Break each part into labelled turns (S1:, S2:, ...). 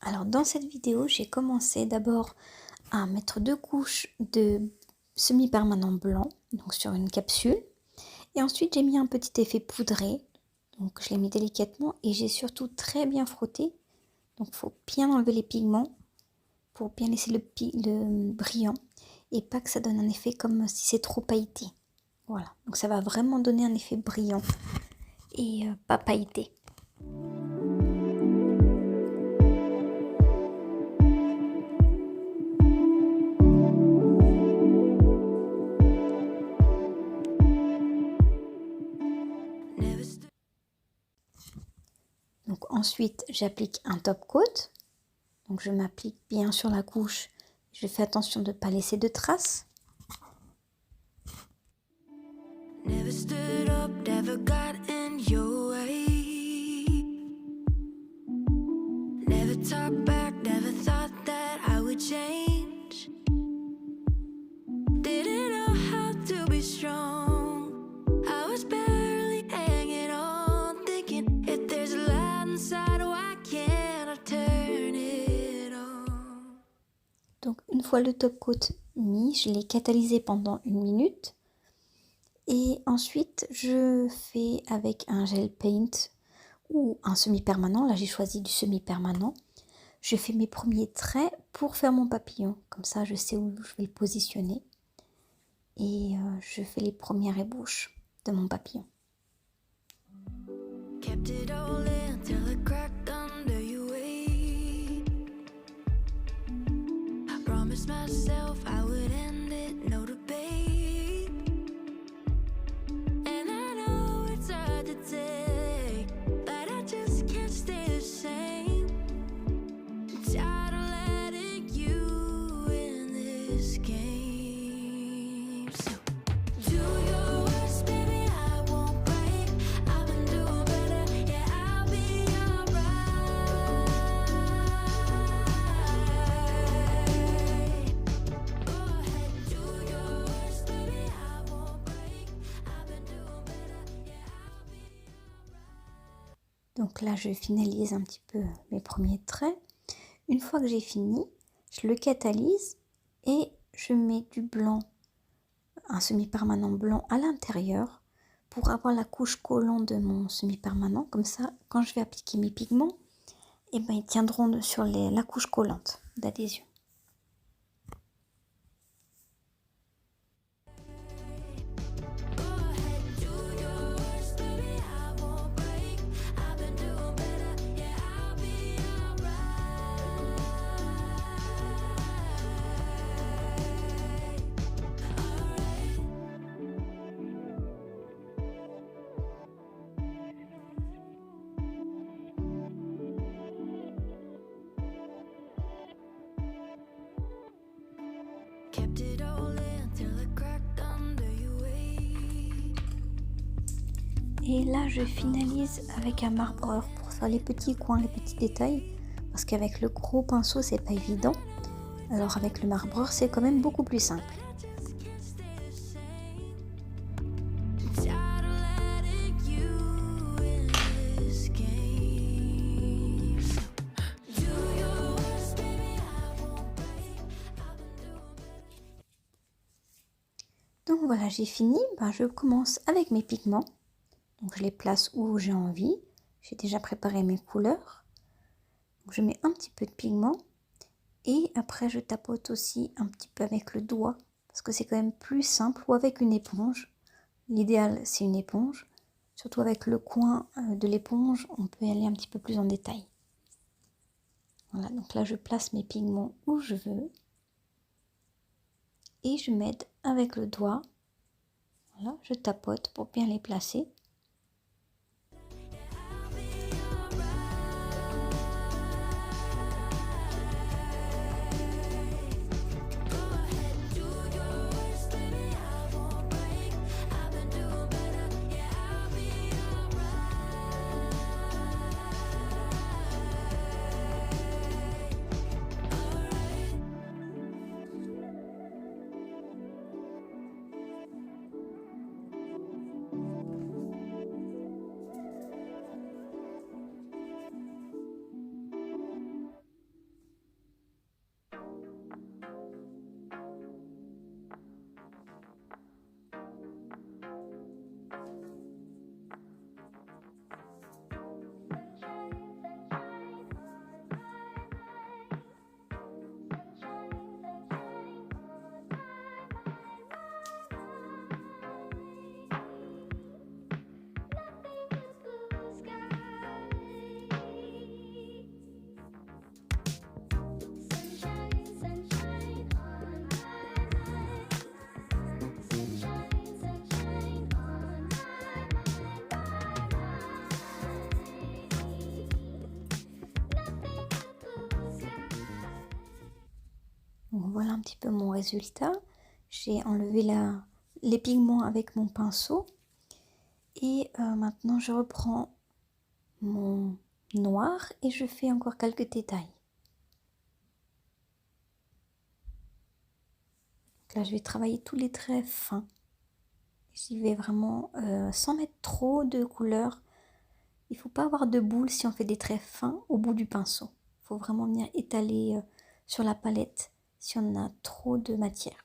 S1: Alors dans cette vidéo, j'ai commencé d'abord à mettre 2 couches de semi-permanent blanc, donc sur une capsule. Et ensuite j'ai mis un petit effet poudré, donc je l'ai mis délicatement et j'ai surtout très bien frotté. Donc il faut bien enlever les pigments pour bien laisser le brillant et pas que ça donne un effet comme si c'est trop pailleté. Voilà, donc ça va vraiment donner un effet brillant et pas pailleté. Donc ensuite j'applique un top coat. Donc je m'applique bien sur la couche. Je fais attention de ne pas laisser de traces. Never stood up, never got in your way. Never talked back, never thought that I would change. Didn't know how to be strong. I was barely hanging on, thinking if there's a light inside, why can't I turn it on? Donc une fois le top coat mis, je l'ai catalysé pendant 1 minute. Et ensuite, je fais avec un gel paint ou un semi-permanent. Là, j'ai choisi du semi-permanent. Je fais mes premiers traits pour faire mon papillon. Comme ça, je sais où je vais le positionner. Et je fais les premières ébauches de mon papillon. Kept it all in till it cracked under your weight. I promised myself I would end it, no debate. And I know it's hard to take, but I just can't stay the same. I'm tired of letting you in this game. So do your worst, baby, I won't break. I've been doing better, yeah, I'll be alright. Go ahead, do your worst, baby, I won't break. I've been doing better, yeah, I'll be alright. Donc là, je finalise un petit peu mes premiers traits. Une fois que j'ai fini, je le catalyse et je mets du blanc, un semi-permanent blanc à l'intérieur pour avoir la couche collante de mon semi-permanent. Comme ça, quand je vais appliquer mes pigments, eh ben, ils tiendront sur la couche collante d'adhésion. Et là, je finalise avec un marbreur pour faire les petits coins, les petits détails. Parce qu'avec le gros pinceau, c'est pas évident. Alors avec le marbreur, c'est quand même beaucoup plus simple. Donc voilà, j'ai fini. Je commence avec mes pigments. Donc je les place où j'ai envie. J'ai déjà préparé mes couleurs. Donc je mets un petit peu de pigment. Et après je tapote aussi un petit peu avec le doigt. Parce que c'est quand même plus simple. Ou avec une éponge. L'idéal c'est une éponge. Surtout avec le coin de l'éponge, on peut aller un petit peu plus en détail. Voilà, donc là je place mes pigments où je veux. Et je m'aide avec le doigt. Voilà, je tapote pour bien les placer.
S2: voilà un petit peu mon résultat. J'ai enlevé les pigments avec mon pinceau. Et maintenant je reprends mon noir et je fais encore quelques détails. Donc là je vais travailler tous les traits fins. J'y vais vraiment sans mettre trop de couleur. Il ne faut pas avoir de boule si on fait des traits fins au bout du pinceau. Il faut vraiment venir étaler sur la palette si on a trop de matière.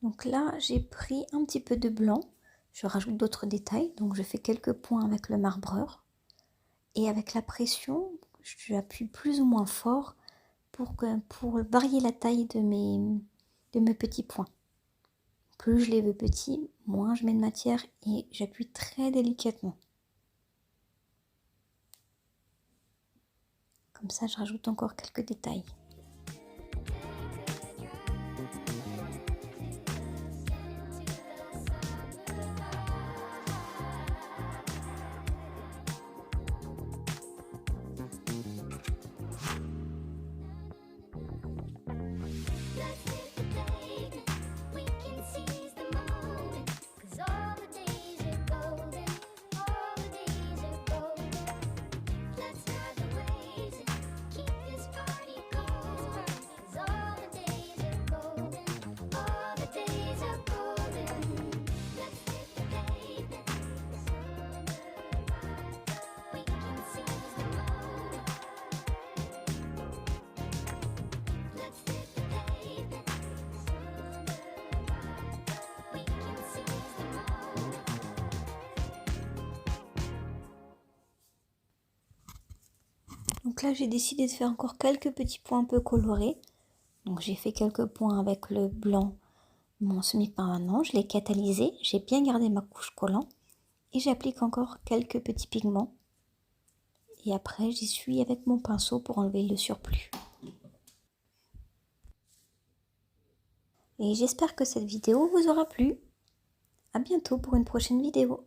S2: Donc là, j'ai pris un petit peu de blanc. Je rajoute d'autres détails. Donc je fais quelques points avec le marbreur. Et avec la pression, j'appuie plus ou moins fort pour varier la taille de mes petits points. Plus je les veux petits, moins je mets de matière et j'appuie très délicatement. Comme ça, je rajoute encore quelques détails. Donc là, j'ai décidé de faire encore quelques petits points un peu colorés. Donc j'ai fait quelques points avec le blanc, mon semi-permanent. Je l'ai catalysé, j'ai bien gardé ma couche collant. Et j'applique encore quelques petits pigments. Et après, j'y suis avec mon pinceau pour enlever le surplus. Et j'espère que cette vidéo vous aura plu. À bientôt pour une prochaine vidéo.